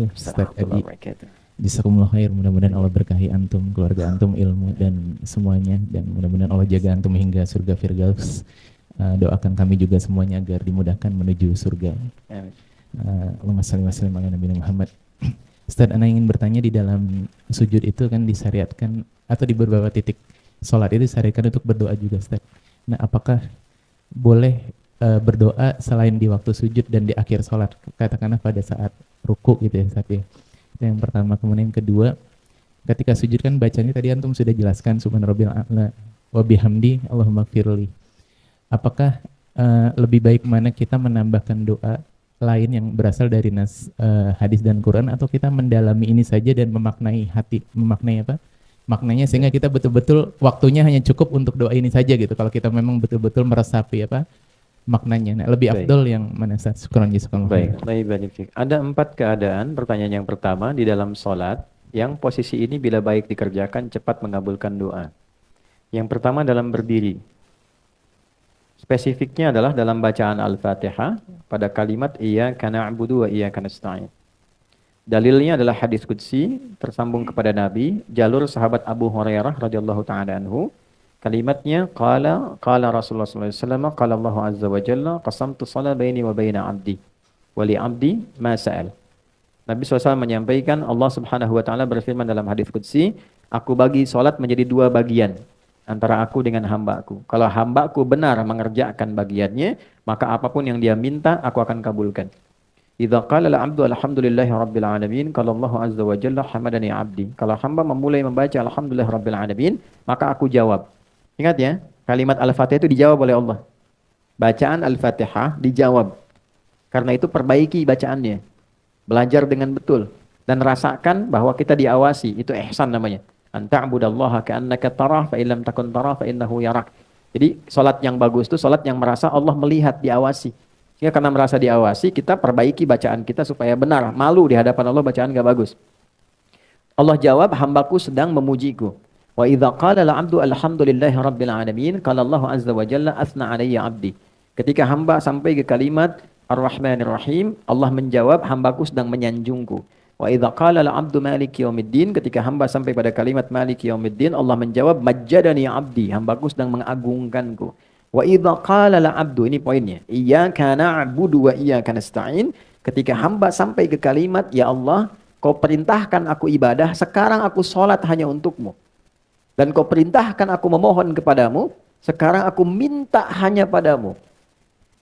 Ustaz Adi. Jazakumullah khair, mudah-mudahan Allah berkahi antum, keluarga antum, ilmu dan semuanya, dan mudah-mudahan Allah jaga antum hingga surga Firdaus. Doakan kami juga semuanya agar dimudahkan menuju surga. Allahumma shalli wa sallim ala Nabi Muhammad. Ustaz, ana ingin bertanya, di dalam sujud itu kan disyariatkan, atau di beberapa titik sholat itu disyariatkan untuk berdoa juga, Ustaz. Nah, apakah boleh berdoa selain di waktu sujud dan di akhir sholat, katakanlah pada saat ruku gitu ya, Ustaz ya? Yang pertama. Kemudian yang kedua, ketika sujud kan bacanya tadi antum sudah jelaskan subhanarabbil a'la wa bihamdi Allahumma gfirli. Apakah lebih baik mana kita menambahkan doa lain yang berasal dari hadis dan Quran, atau kita mendalami ini saja dan memaknai maknanya, sehingga kita betul-betul waktunya hanya cukup untuk doa ini saja gitu, kalau kita memang betul-betul meresapi maknanya. Nah, lebih afdol yang mana, Ustaz? Syukran jazakallahu khair. Baik. Ada 4 keadaan. Pertanyaan yang pertama, di dalam sholat yang posisi ini bila baik dikerjakan cepat mengabulkan doa. Yang pertama dalam berdiri. Spesifiknya adalah dalam bacaan Al-Fatihah pada kalimat iyyaka na'budu wa iyyaka nasta'in. Dalilnya adalah hadis qudsi tersambung kepada Nabi, jalur sahabat Abu Hurairah radhiyallahu taala anhu. Kalimatnya qala Rasulullah sallallahu alaihi wasallam, qala Allah azza wa jalla qasamtu shalah baini wa baina 'abdi wa li 'abdi ma sa'al. Nabi SAW menyampaikan, Allah Subhanahu wa taala berfirman dalam hadis qudsi, aku bagi salat menjadi 2 bagian antara aku dengan hamba-Ku. Kalau hamba-Ku benar mengerjakan bagiannya, maka apapun yang dia minta aku akan kabulkan. Idza qala al-'abdu alhamdulillahi rabbil alamin, qala Allah azza wa jalla hamadani 'abdi. Kalau hamba memulai membaca alhamdulillah rabbil alamin, maka aku jawab. Ingat ya, kalimat Al-Fatihah itu dijawab oleh Allah. Bacaan Al-Fatihah dijawab. Karena itu perbaiki bacaannya. Belajar dengan betul. Dan rasakan bahwa kita diawasi. Itu ihsan namanya. Anta'budallaha ka'annaka tarah fa illam takun tarah fa innahu yarak. Jadi salat yang bagus itu salat yang merasa Allah melihat, diawasi. Sehingga karena merasa diawasi, kita perbaiki bacaan kita supaya benar. Malu di hadapan Allah bacaan gak bagus. Allah jawab, hambaku sedang memujiku. Wa idza qala al-'abdu alhamdulillahi rabbil alamin, qala Allah azza wa jalla athna 'alayya 'abdi. Ketika hamba sampai ke kalimat Ar-Rahmanir Rahim, Allah menjawab, hambaku sedang menyanjungku. Wa idza qala al-'abdu maliki yaumiddin, ketika hamba sampai pada kalimat maliki yaumiddin, Allah menjawab, majjadani 'abdi, hambaku sedang mengagungkanku. Wa idza qala al-'abdu, ini poinnya, iyyaka na'budu wa iyyaka nasta'in, ketika hamba sampai ke kalimat, ya Allah, kau perintahkan aku ibadah, sekarang aku salat hanya untukmu. Dan kau perintahkan aku memohon kepadamu, sekarang aku minta hanya padamu.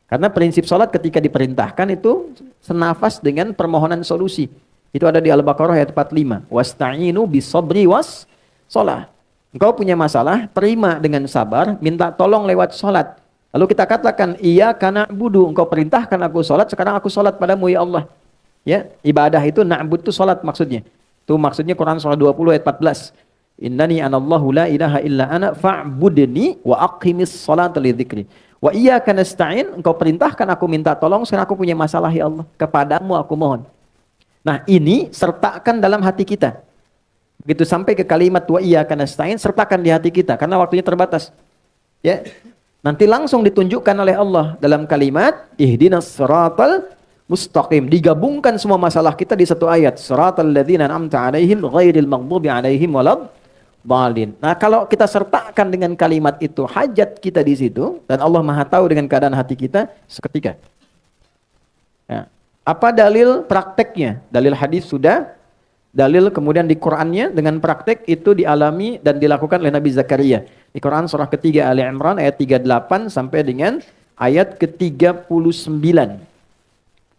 Karena prinsip sholat ketika diperintahkan itu senafas dengan permohonan solusi. Itu ada di Al-Baqarah ayat 45. Wasta'inu bisabri was sholah. Engkau punya masalah, terima dengan sabar, minta tolong lewat sholat. Lalu kita katakan, iya karena budu, engkau perintahkan aku sholat, sekarang aku sholat padamu ya Allah. Ya, ibadah itu na'bud itu sholat maksudnya. Itu maksudnya Quran surah 20 ayat 14. Innani anallahu la ilaha illa ana fa'budni wa aqimis salata li dzikri. Wa iyyaka nasta'in, engkau perintahkan aku minta tolong, sekarang aku punya masalah ya Allah. Kepadamu aku mohon. Nah, ini sertakan dalam hati kita. Begitu sampai ke kalimat wa iyyaka nasta'in, sertakan di hati kita karena waktunya terbatas. Ya. Nanti langsung ditunjukkan oleh Allah dalam kalimat ihdinas siratal mustaqim. Digabungkan semua masalah kita di satu ayat. Siratal ladzina an'amta 'alaihim ghairil maghdubi 'alaihim walad dhalin. Nah, kalau kita sertakan dengan kalimat itu hajat kita di situ dan Allah Maha tahu dengan keadaan hati kita seketika. Ya. Apa dalil prakteknya? Dalil hadis sudah, dalil kemudian di Qur'annya dengan praktek itu dialami dan dilakukan oleh Nabi Zakaria. Di Quran surah ketiga Ali Imran ayat 38 sampai dengan ayat ke-39.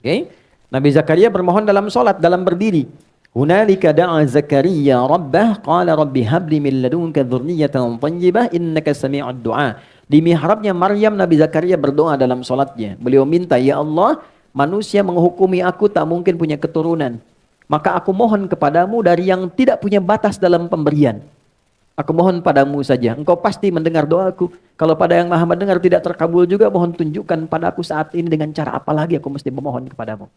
Okay. Nabi Zakaria bermohon dalam salat, dalam berdiri. Hunalika da'a Zakaria rabbah qala rabbi habli min ladunka dzurriyyatan thayyibah innaka sami'ud du'a. Di mihrabnya Maryam, Nabi Zakaria berdoa dalam salatnya. Beliau minta, ya Allah, manusia menghukumi aku tak mungkin punya keturunan. Maka aku mohon kepadamu dari yang tidak punya batas dalam pemberian. Aku mohon padamu saja. Engkau pasti mendengar doaku. Kalau pada yang maha mendengar tidak terkabul juga, mohon tunjukkan padaku saat ini dengan cara apa lagi aku mesti memohon kepadamu.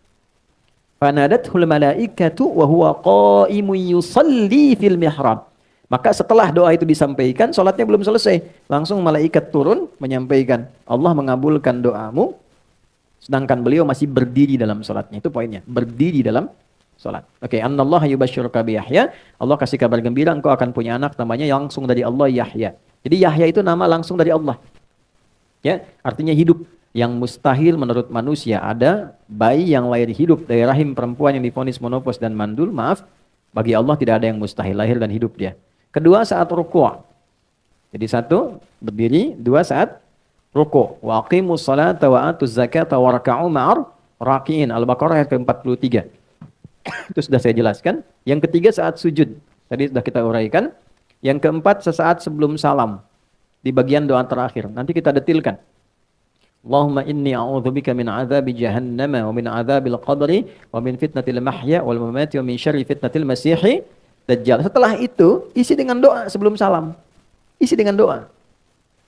Fanadathul malaikatu wa huwa qa'imun yusalli fil mihrab. Maka setelah doa itu disampaikan, salatnya belum selesai. Langsung malaikat turun menyampaikan, Allah mengabulkan doamu. Sedangkan beliau masih berdiri dalam salatnya. Itu poinnya, berdiri dalam salat. Oke, Annallaha yubashshiruka bi Yahya. Allah kasih kabar gembira engkau akan punya anak namanya langsung dari Allah Yahya. Jadi Yahya itu nama langsung dari Allah. Ya, artinya hidup. Yang mustahil menurut manusia ada bayi yang lahir hidup dari rahim perempuan yang divonis monopos dan mandul. Maaf, bagi Allah tidak ada yang mustahil lahir dan hidup dia. Kedua saat ruku'. Jadi satu berdiri, dua saat ruku'. Wa aqimus salata wa atuz zakata wa raka'u ma'ar raki'in. Al-Baqarah ayat ke-43. Itu sudah saya jelaskan. Yang ketiga saat sujud. Tadi sudah kita uraikan. Yang keempat sesaat sebelum salam. Di bagian doa terakhir. Nanti kita detilkan. Allahumma inni a'udzubika min azabi jahannama wa min azabil qabri wa min fitnatil mahya wal mamati wa min syarri fitnatil masihi dajjal. Setelah itu isi dengan doa sebelum salam. Isi dengan doa.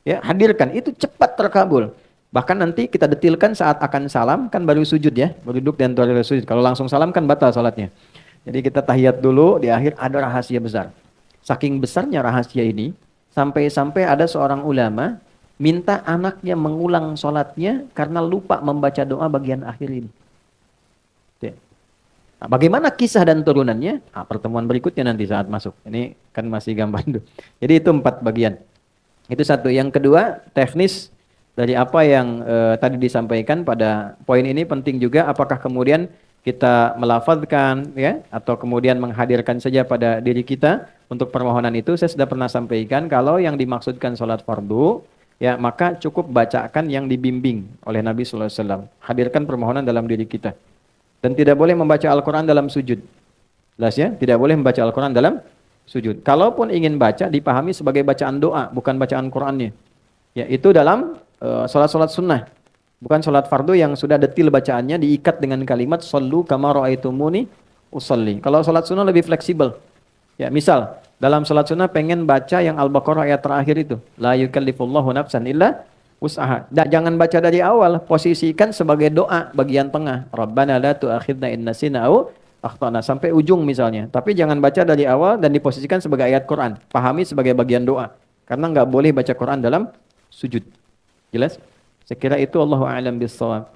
Ya, hadirkan itu cepat terkabul. Bahkan nanti kita detilkan saat akan salam kan baru sujud ya, baru duduk dan baru sujud. Kalau langsung salam kan batal salatnya. Jadi kita tahiyat dulu, di akhir ada rahasia besar. Saking besarnya rahasia ini sampai-sampai ada seorang ulama minta anaknya mengulang sholatnya karena lupa membaca doa bagian akhir ini. Nah, bagaimana kisah dan turunannya? Nah, pertemuan berikutnya nanti saat masuk. Ini kan masih gambar dulu. Jadi itu 4 bagian. Itu satu. Yang kedua, teknis dari apa yang tadi disampaikan pada poin ini penting juga. Apakah kemudian kita melafazkan ya, atau kemudian menghadirkan saja pada diri kita untuk permohonan itu. Saya sudah pernah sampaikan kalau yang dimaksudkan sholat fardu, ya maka cukup bacakan yang dibimbing oleh Nabi sallallahu alaihi wasallam. Hadirkan permohonan dalam diri kita. Dan tidak boleh membaca Al-Qur'an dalam sujud. Jelas ya? Tidak boleh membaca Al-Qur'an dalam sujud. Kalaupun ingin baca dipahami sebagai bacaan doa, bukan bacaan Qur'annya. Ya, itu dalam salat-salat sunnah. Bukan salat fardu yang sudah detil bacaannya diikat dengan kalimat shallu kama ra'aitumuni usolli. Kalau salat sunnah lebih fleksibel. Ya, misal dalam salat sunnah pengen baca yang Al-Baqarah ayat terakhir itu. La yukallifullahu nafsan illa wus'aha. Jangan baca dari awal, posisikan sebagai doa bagian tengah. Rabbana la tu'akhidna in nasina aw akhtana sampai ujung misalnya. Tapi jangan baca dari awal dan diposisikan sebagai ayat Quran. Pahami sebagai bagian doa. Karena nggak boleh baca Quran dalam sujud. Jelas? Saya kira itu Allahu a'lam bissawab.